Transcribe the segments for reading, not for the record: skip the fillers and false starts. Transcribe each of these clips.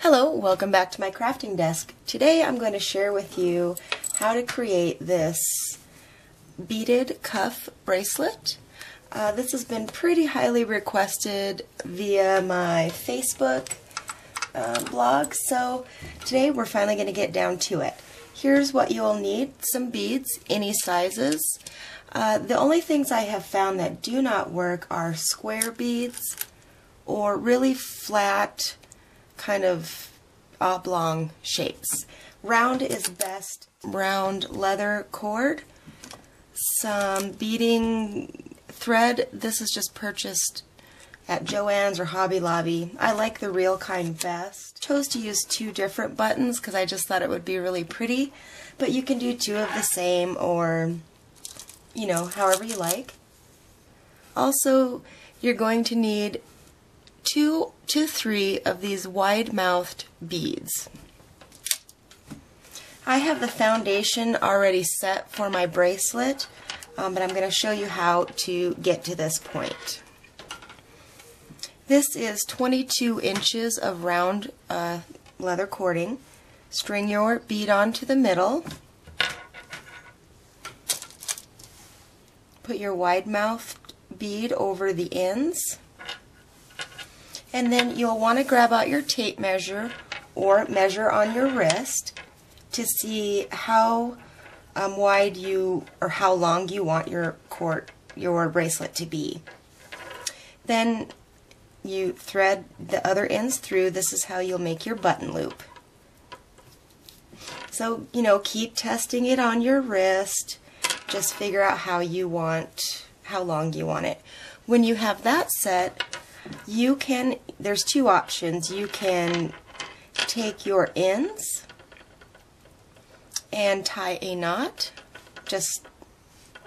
Hello, welcome back to my crafting desk. Today I'm going to share with you how to create this beaded cuff bracelet. This has been pretty highly requested via my Facebook blog, so today we're finally going to get down to it. Here's what you'll need: some beads, any sizes. The only things I have found that do not work are square beads or really flat kind of oblong shapes. Round is best. Round leather cord, some beading thread. This is just purchased at Joann's or Hobby Lobby. I like the real kind best. Chose to use two different buttons because I just thought it would be really pretty, but you can do two of the same or, you know, however you like. Also, you're going to need 2 to 3 of these wide-mouthed beads. I have the foundation already set for my bracelet, but I'm going to show you how to get to this point. This is 22 inches of round leather cording. String your bead onto the middle. Put your wide-mouthed bead over the ends. And then you'll want to grab out your tape measure or measure on your wrist to see how wide you or how long you want your bracelet to be. Then you thread the other ends through. This is how you'll make your button loop. So, you know, keep testing it on your wrist. Just figure out how long you want it. When you have that set, there's two options. You can take your ends and tie a knot. Just,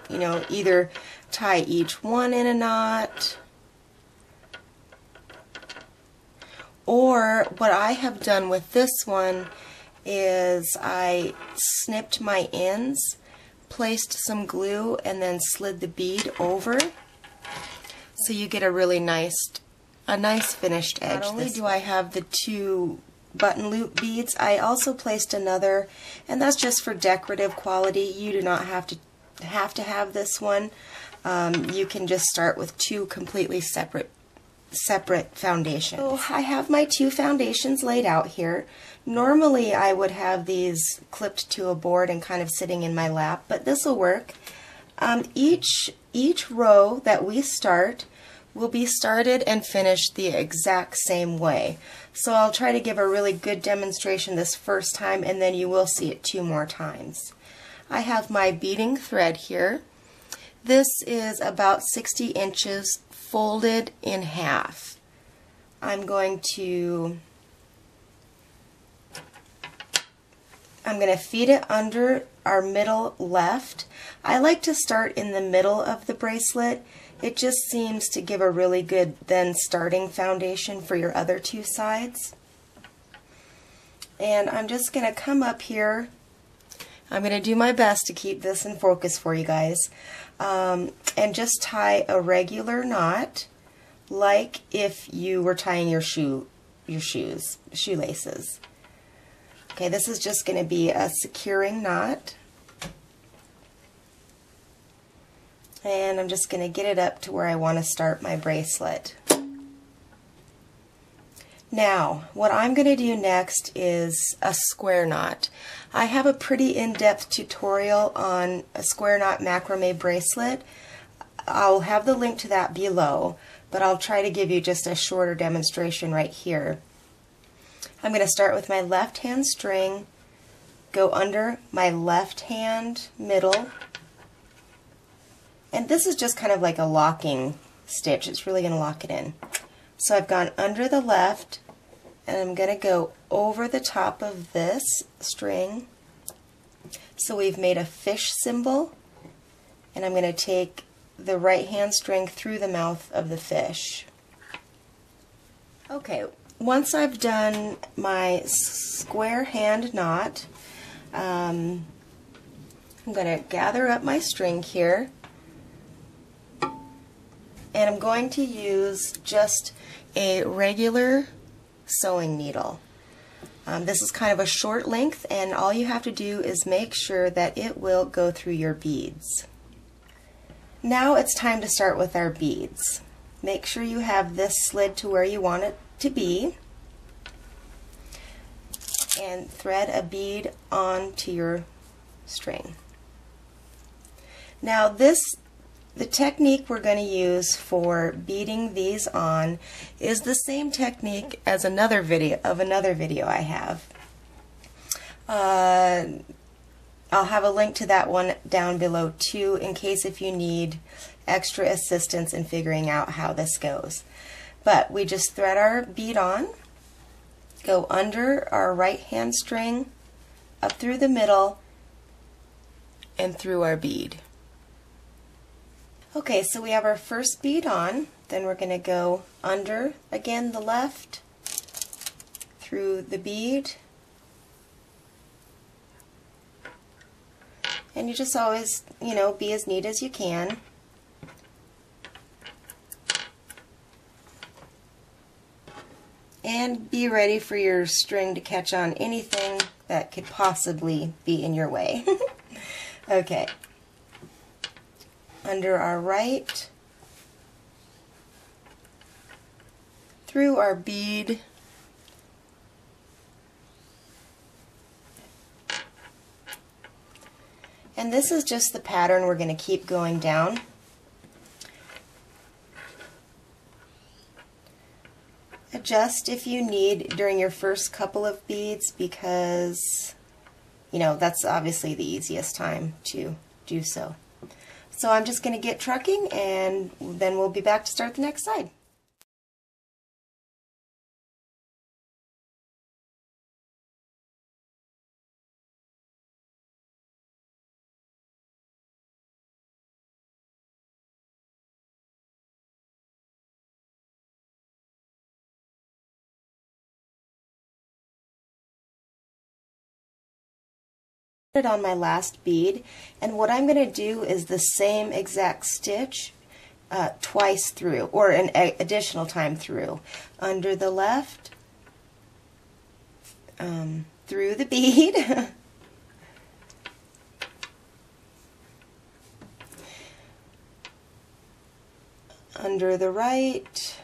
you know, either tie each one in a knot, or what I have done with this one is I snipped my ends, placed some glue, and then slid the bead over, so you get a really nice finished edge. Not only do I have the two button loop beads, I also placed another, and that's just for decorative quality. You do not have to have this one. You can just start with two completely separate foundations. So I have my two foundations laid out here. Normally I would have these clipped to a board and kind of sitting in my lap, but this will work. Each row that we start will be started and finished the exact same way. So I'll try to give a really good demonstration this first time, and then you will see it 2 more times. I have my beading thread here. This is about 60 inches folded in half. I'm going to feed it under our middle left. I like to start in the middle of the bracelet. It just seems to give a really good then starting foundation for your other two sides. And I'm just going to come up here. I'm going to do my best to keep this in focus for you guys. And just tie a regular knot, like if you were tying your shoelaces. Okay, this is just going to be a securing knot. And I'm just going to get it up to where I want to start my bracelet. Now, what I'm going to do next is a square knot. I have a pretty in-depth tutorial on a square knot macrame bracelet. I'll have the link to that below, but I'll try to give you just a shorter demonstration right here. I'm going to start with my left hand string, go under my left hand middle, and this is just kind of like a locking stitch. It's really going to lock it in. So I've gone under the left, and I'm going to go over the top of this string. So we've made a fish symbol, and I'm going to take the right hand string through the mouth of the fish. Okay, once I've done my square hand knot, I'm going to gather up my string here, and I'm going to use just a regular sewing needle. This is kind of a short length, and all you have to do is make sure that it will go through your beads. Now it's time to start with our beads. Make sure you have this slid to where you want it to be, and thread a bead onto your string. Now the technique we're going to use for beading these on is the same technique as another video I have. I'll have a link to that one down below too, in case if you need extra assistance in figuring out how this goes. But we just thread our bead on, go under our right hand string, up through the middle, and through our bead. Okay, so we have our first bead on, then we're going to go under again the left, through the bead, and you just always, be as neat as you can. And be ready for your string to catch on anything that could possibly be in your way. Okay. Under our right, through our bead, and this is just the pattern we're going to keep going down. Adjust if you need during your first couple of beads, because that's obviously the easiest time to do so. So I'm just going to get trucking, and then we'll be back to start the next side. On my last bead, and what I'm going to do is the same exact stitch twice through, or an additional time through. Under the left, through the bead, under the right,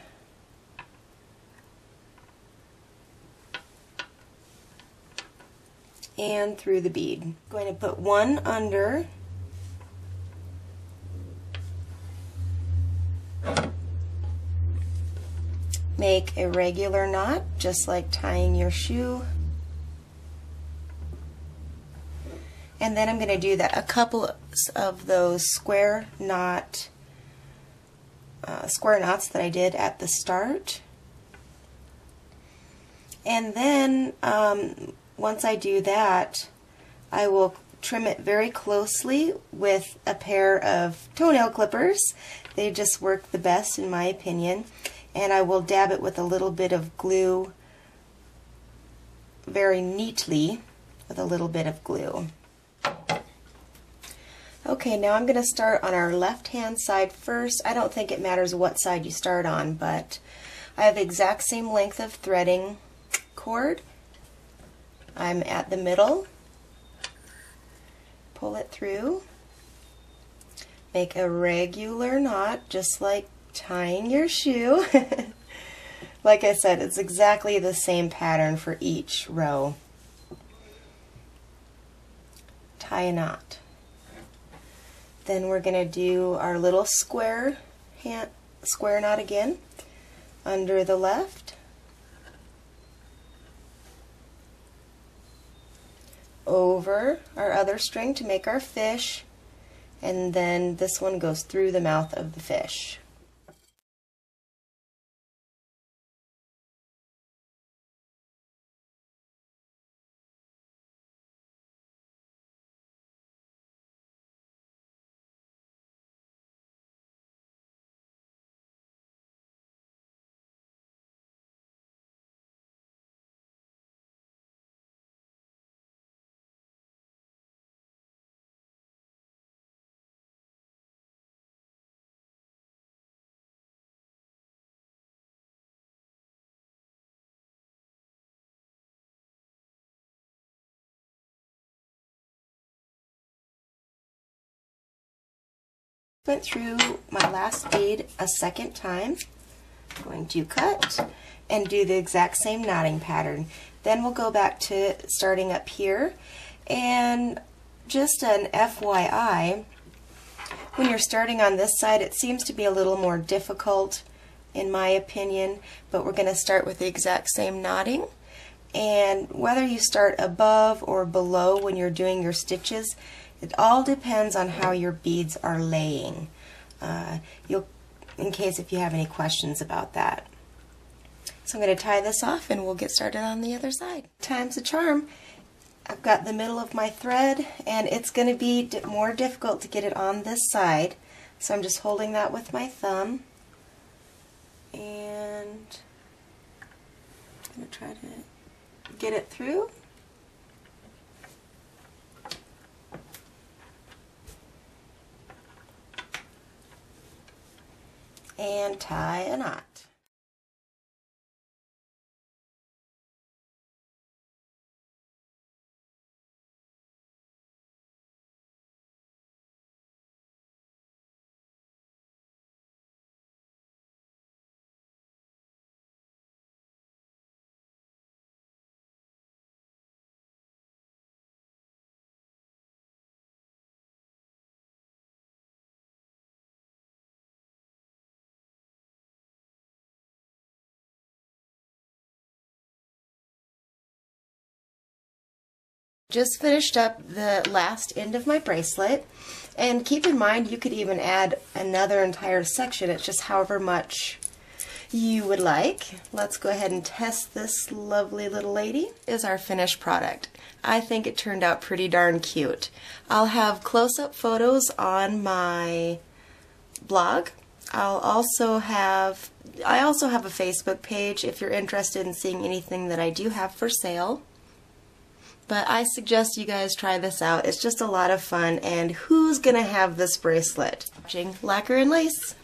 and through the bead. I'm going to put one under, make a regular knot just like tying your shoe, and then I'm going to do a couple of those square knots that I did at the start, and then once I do that, I will trim it very closely with a pair of toenail clippers. They just work the best in my opinion. And I will dab it with a little bit of glue very neatly with a little bit of glue. Okay, now I'm going to start on our left hand side first. I don't think it matters what side you start on, but I have the exact same length of threading cord. I'm at the middle, pull it through, make a regular knot just like tying your shoe. Like I said, it's exactly the same pattern for each row. Tie a knot. Then we're going to do our little square knot again, under the left, over our other string to make our fish, and then this one goes through the mouth of the fish. Went through my last bead a second time. I'm going to cut and do the exact same knotting pattern. Then we'll go back to starting up here, and just an FYI, when you're starting on this side it seems to be a little more difficult in my opinion, but we're going to start with the exact same knotting. And whether you start above or below when you're doing your stitches, it all depends on how your beads are laying. In case if you have any questions about that. So I'm going to tie this off and we'll get started on the other side. Time's a charm. I've got the middle of my thread and it's going to be more difficult to get it on this side. So I'm just holding that with my thumb and I'm going to try to get it through. And tie a knot. Just finished up the last end of my bracelet, and keep in mind you could even add another entire section. It's just however much you would like. Let's go ahead and test this lovely little lady. Is our finished product. I think it turned out pretty darn cute. I'll have close-up photos on my blog. I also have a Facebook page if you're interested in seeing anything that I do have for sale. But I suggest you guys try this out. It's just a lot of fun, and who's gonna have this bracelet? Watching Lacquer and Lace.